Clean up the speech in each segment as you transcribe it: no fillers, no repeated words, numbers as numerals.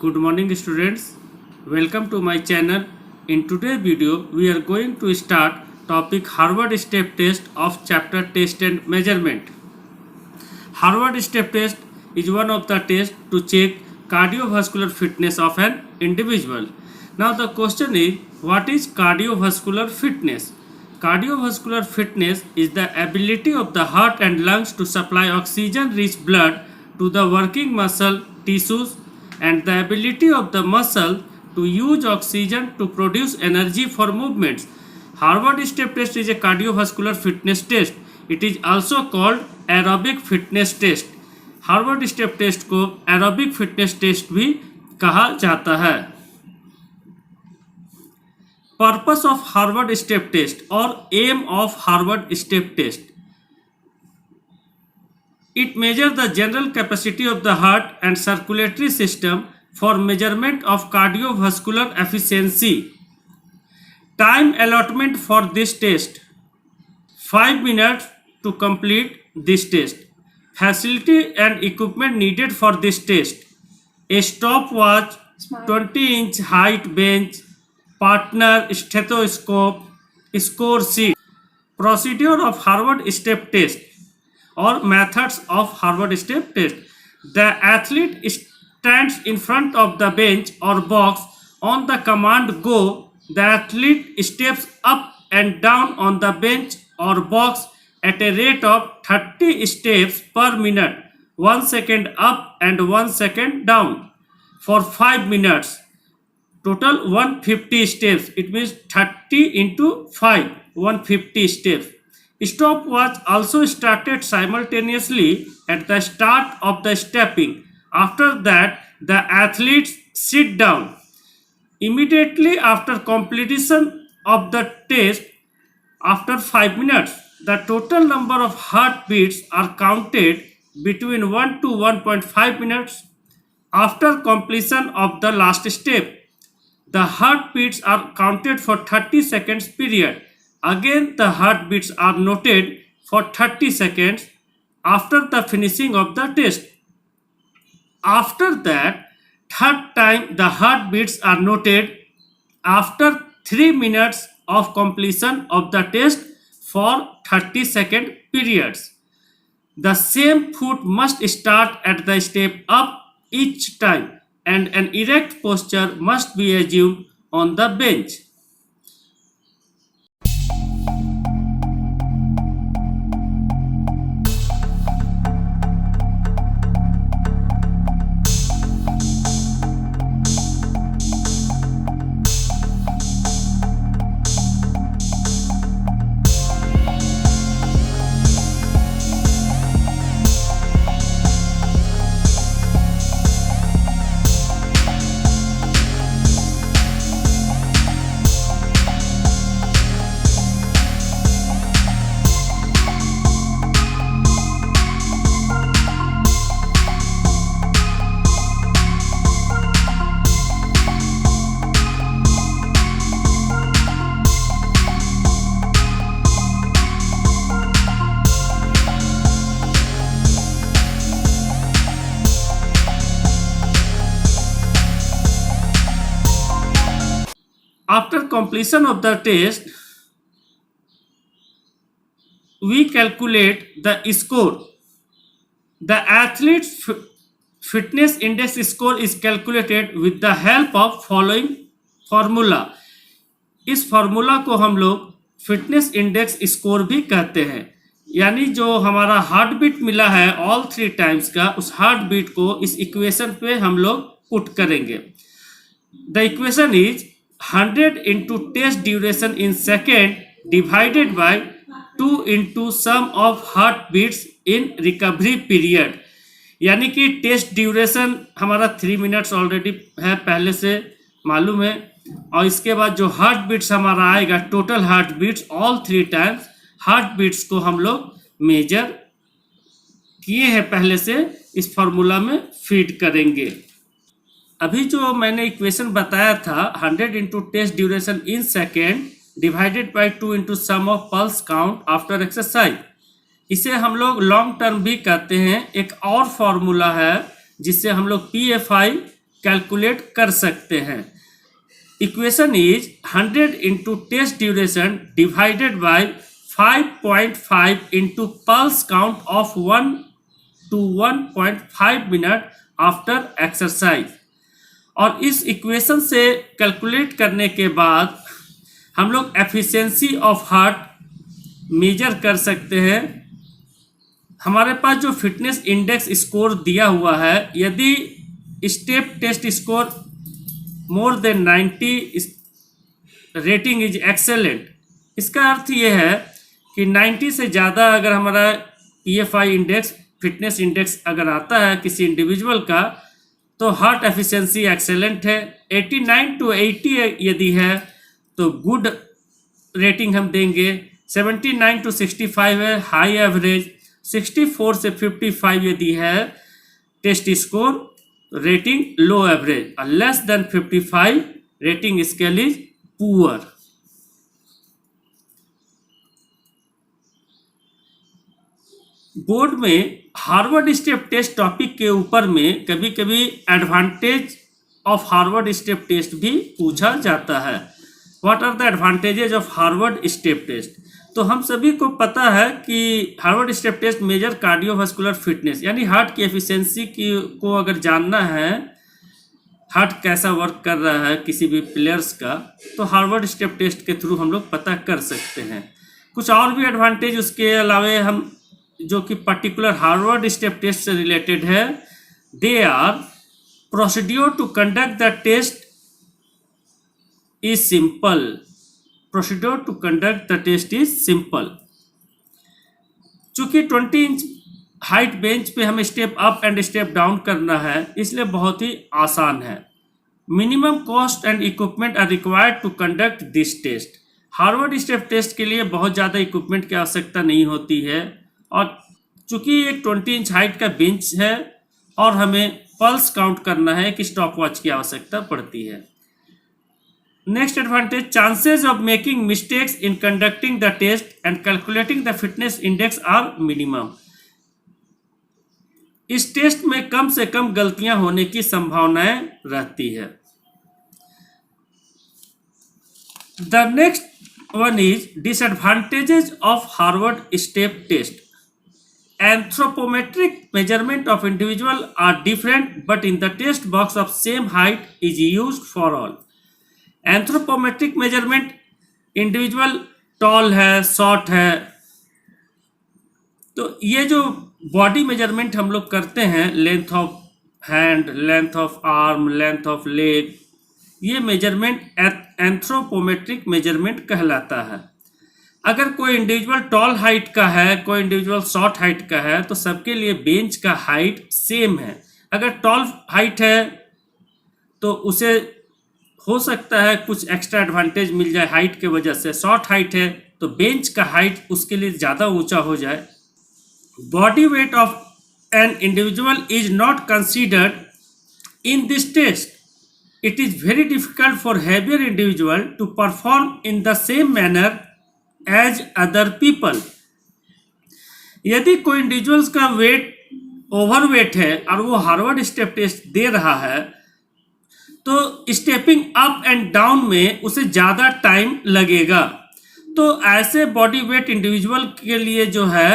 Good morning students, welcome to my channel. In today's video we are going to start topic Harvard step test of chapter test and measurement. Harvard step test is one of the tests to check cardiovascular fitness of an individual. Now the question is, what is cardiovascular fitness? Cardiovascular fitness is the ability of the heart and lungs to supply oxygen-rich blood to the working muscle tissues and the ability of the muscle to use oxygen to produce energy for movements. Harvard step test is a cardiovascular fitness test. It is also called aerobic fitness test. Harvard step test को aerobic fitness test भी कहा जाता है. Purpose of Harvard step test और aim of Harvard step test. It measures the general capacity of the heart and circulatory system for measurement of cardiovascular efficiency. Time allotment for this test 5 minutes to complete this test. Facility and equipment needed for this test: a stopwatch, 20-inch height bench, partner stethoscope, score sheet. Procedure of Harvard step test or methods of Harvard step test. The athlete stands in front of the bench or box. On the command go, the athlete steps up and down on the bench or box at a rate of 30 steps per minute, 1 second up and 1 second down for 5 minutes. Total 150 steps. It means 30 into 5, 150 steps. Stopwatch also started simultaneously at the start of the stepping. After that, the athletes sit down. Immediately after completion of the test, after 5 minutes, the total number of heartbeats are counted between 1 to 1.5 minutes. After completion of the last step, the heartbeats are counted for 30 seconds period. Again, the heartbeats are noted for 30 seconds after the finishing of the test. After that, third time the heartbeats are noted after 3 minutes of completion of the test for 30-second periods. The same foot must start at the step up each time, and an erect posture must be assumed on the bench. After completion of the test, we calculate the score. The athlete's fitness index score is calculated with the help of following formula. इस formula को हम लोग fitness index score भी कहते हैं. यानी जो हमारा हार्ट बीट मिला है ऑल 3 टाइम्स का, उस हार्ट बीट को इस इक्वेशन पे हम लोग पुट करेंगे. The equation is 100 into test duration in second divided by 2 into sum of heartbeats in recovery period. यानी कि टेस्ट ड्यूरेशन हमारा 3 मिनट्स ऑलरेडी है, पहले से मालूम है, और इसके बाद जो हार्ट बीट्स हमारा आएगा, total heart beats all 3 times heart beats को हम लोग मेजर किए हैं पहले से, इस फॉर्मूला में फीड करेंगे. अभी जो मैंने इक्वेशन बताया था 100 into test duration in second divided by 2 into sum of pulse count after exercise, इसे हम लोग लॉन्ग टर्म भी कहते हैं. एक और फॉर्मूला है जिससे हम लोग PFI कैलकुलेट कर सकते हैं। Equation is 100 into test duration divided by 5.5 into pulse count of 1 to 1.5 minute after exercise. और इस इक्वेशन से कैलकुलेट करने के बाद हम लोग एफिशिएंसी ऑफ हार्ट मेजर कर सकते हैं। हमारे पास जो फिटनेस इंडेक्स स्कोर दिया हुआ है, यदि step test score more than 90 rating is excellent, इसका अर्थ ये है कि 90 से ज़्यादा अगर हमारा PFI इंडेक्स, फिटनेस इंडेक्स अगर आता है किसी इंडिविजुअल का, तो हार्ट एफिशिएंसी एक्सेलेंट है। 89 to 80 यदि है तो गुड रेटिंग हम देंगे। 79 to 65 है हाई एवरेज। 64 से 55 यदि है test score rating low average. Less than 55 rating scale is poor. Board में हार्वर्ड स्टेप टेस्ट टॉपिक के ऊपर में कभी कभी advantage of Harvard step test भी पूछा जाता है। What are the advantages of Harvard step test? तो हम सभी को पता है कि Harvard step test major cardiovascular fitness, यानी हार्ट की एफिशिएंसी की को अगर जानना है, हार्ट कैसा वर्क कर रहा है किसी भी प्लेयर्स का, तो हार्वर्ड स्टेप टेस्ट के थ्रू हम लोग पता कर सकते हैं। कुछ और भी एडवांटेज उसके अलावा हम जो कि पर्टिकुलर हार्वर्ड स्टेप टेस्ट से रिलेटेड है, they are procedure to conduct the test is simple. Procedure to conduct the test is simple. चूंकि 20 इंच हाइट बेंच पे हमें step up and step down करना है, इसलिए बहुत ही आसान है। Minimum cost and equipment are required to conduct this test. Harvard step test के लिए बहुत ज़्यादा इक्विपमेंट की आवश्यकता नहीं होती है, और चूंकि एक 20 इंच हाइट का बेंच है और हमें पल्स काउंट करना है, कि स्टॉप वॉच की आवश्यकता पड़ती है। Next advantage, chances of making mistakes in conducting the test and calculating the fitness index are minimum. इस टेस्ट में कम से कम गलतियां होने की संभावनाएं रहती है। The next one is disadvantages of Harvard step test. Anthropometric measurement of individual are different, but in the test box of same height is used for all. Anthropometric measurement, individual tall है, short है, तो ये जो body measurement हम लोग करते हैं, length of hand, length of arm, length of leg, ये मेजरमेंट एंथ्रोपोमेट्रिक मेजरमेंट कहलाता है। अगर कोई इंडिविजुअल टॉल हाइट का है, कोई इंडिविजुअल शॉर्ट हाइट का है, तो सबके लिए बेंच का हाइट सेम है। अगर टॉल हाइट है तो उसे हो सकता है कुछ एक्स्ट्रा एडवांटेज मिल जाए हाइट के वजह से। शॉर्ट हाइट है तो बेंच का हाइट उसके लिए ज़्यादा ऊंचा हो जाए। Body weight of an individual is not considered in this test. It is very difficult for heavier individual to perform in the same manner as other people. यदि कोई इंडिविजुअल्स का वेट ओवरवेट है और वो हार्वर्ड स्टेप टेस्ट दे रहा है, तो stepping up and down में उसे ज़्यादा टाइम लगेगा। तो ऐसे बॉडी वेट इंडिविजुअल के लिए जो है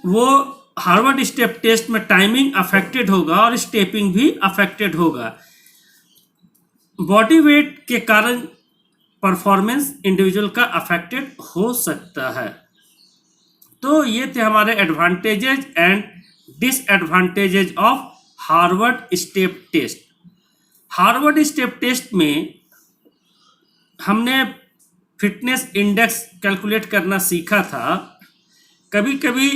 वो हार्वर्ड स्टेप टेस्ट में टाइमिंग अफेक्टेड होगा और स्टेपिंग भी अफेक्टेड होगा। बॉडी वेट के कारण परफॉर्मेंस इंडिविजुअल का अफेक्टेड हो सकता है। तो ये थे हमारे advantages and disadvantages of Harvard step test. Harvard step test में हमने फिटनेस इंडेक्स कैलकुलेट करना सीखा था। कभी कभी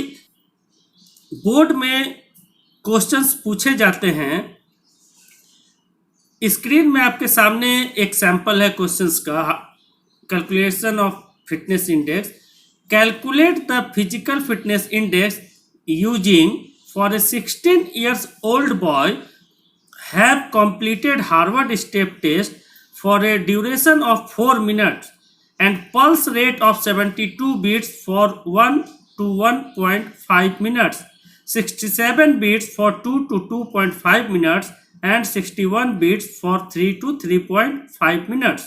बोर्ड में क्वेश्चंस पूछे जाते हैं। स्क्रीन में आपके सामने एक सैंपल है क्वेश्चंस का। Calculation of fitness index. Calculate the physical fitness index using for a 16 years old boy have completed Harvard step test for a duration of 4 minutes and pulse rate of 72 beats for 1 to 1.5 minutes, 67 beats for 2 to 2.5 minutes, and 61 beats for 3 to 3.5 minutes.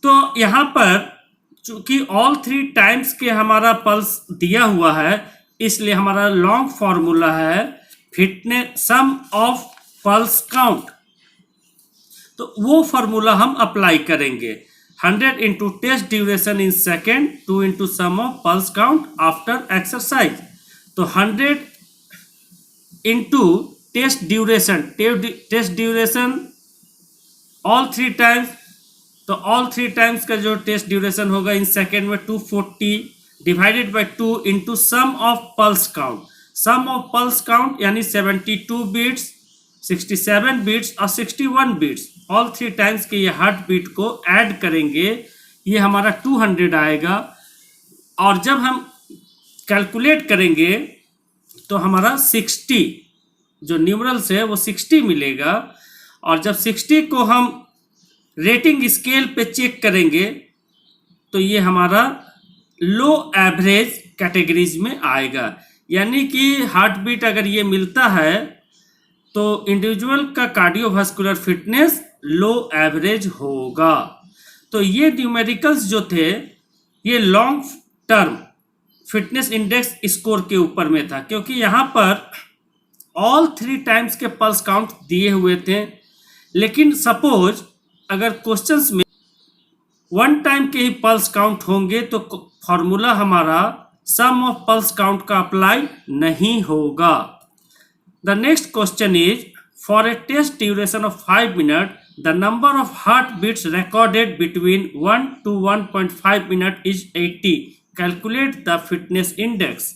तो यहाँ पर चूंकि all 3 times के हमारा pulse दिया हुआ है, इसलिए हमारा लॉन्ग फॉर्मूला है fitness sum of pulse count. तो वो फॉर्मूला हम अप्लाई करेंगे। 100 into test duration in second, 2 into sum of pulse count after exercise. तो 100 into test duration all 3 times, तो ऑल 3 टाइम्स का जो टेस्ट ड्यूरेशन होगा इन सेकेंड में 240 divided by 2 into sum of pulse count. Sum of pulse count यानी 72 beats, 67 beats और 61 beats, all 3 times के ये हार्ट बीट को ऐड करेंगे, ये हमारा 200 आएगा। और जब हम कैलकुलेट करेंगे तो हमारा 60 जो न्यूमरल्स है वो 60 मिलेगा। और जब 60 को हम रेटिंग स्केल पे चेक करेंगे तो ये हमारा लो एवरेज कैटेगरीज में आएगा। यानी कि हार्ट बीट अगर ये मिलता है तो इंडिविजुअल का कार्डियोवास्कुलर फिटनेस लो एवरेज होगा। तो ये न्यूमेरिकल्स जो थे ये long term fitness index score के ऊपर में था, क्योंकि यहाँ पर ऑल 3 टाइम्स के पल्स काउंट दिए हुए थे। लेकिन सपोज अगर क्वेश्चंस में 1 टाइम के ही पल्स काउंट होंगे तो फॉर्मूला हमारा सम ऑफ पल्स काउंट का अप्लाई नहीं होगा। The next question is, for a test duration of 5 minutes, the number of heartbeats recorded between 1 to 1.5 minutes is 80. Calculate the fitness index.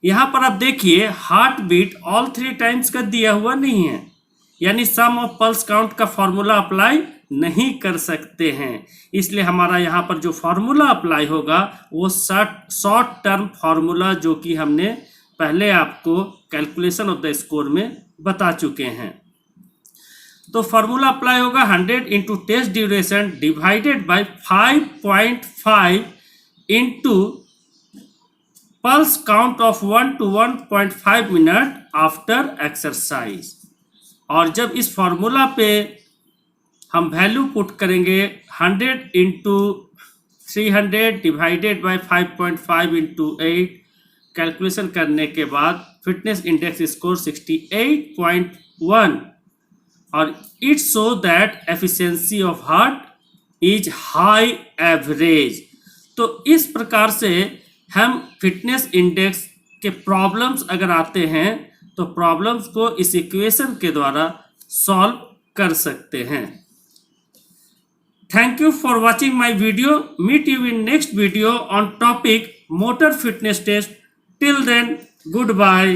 यहाँ पर आप देखिए हार्ट बीट ऑल 3 टाइम्स का दिया हुआ नहीं है, यानी सम ऑफ पल्स काउंट का फॉर्मूला अप्लाई नहीं कर सकते हैं। इसलिए हमारा यहाँ पर जो फॉर्मूला अप्लाई होगा वो शॉर्ट टर्म फॉर्मूला जो कि हमने पहले आपको कैलकुलेशन ऑफ द स्कोर में बता चुके हैं। तो फॉर्मूला अप्लाई होगा 100 into test duration divided by 5.5 into pulse count of 1 to 1.5 minute after exercise. और जब इस फॉर्मूला पे हम वैल्यू पुट करेंगे 100 into 300 divided by 5.5 into 8, calculation करने के बाद फिटनेस इंडेक्स स्कोर 68.1 और it show that efficiency of heart is high average. तो इस प्रकार से हम फिटनेस इंडेक्स के प्रॉब्लम्स अगर आते हैं तो प्रॉब्लम्स को इस इक्वेशन के द्वारा सॉल्व कर सकते हैं। Thank you for watching my video. Meet you in next video on topic motor fitness test. Till then, goodbye.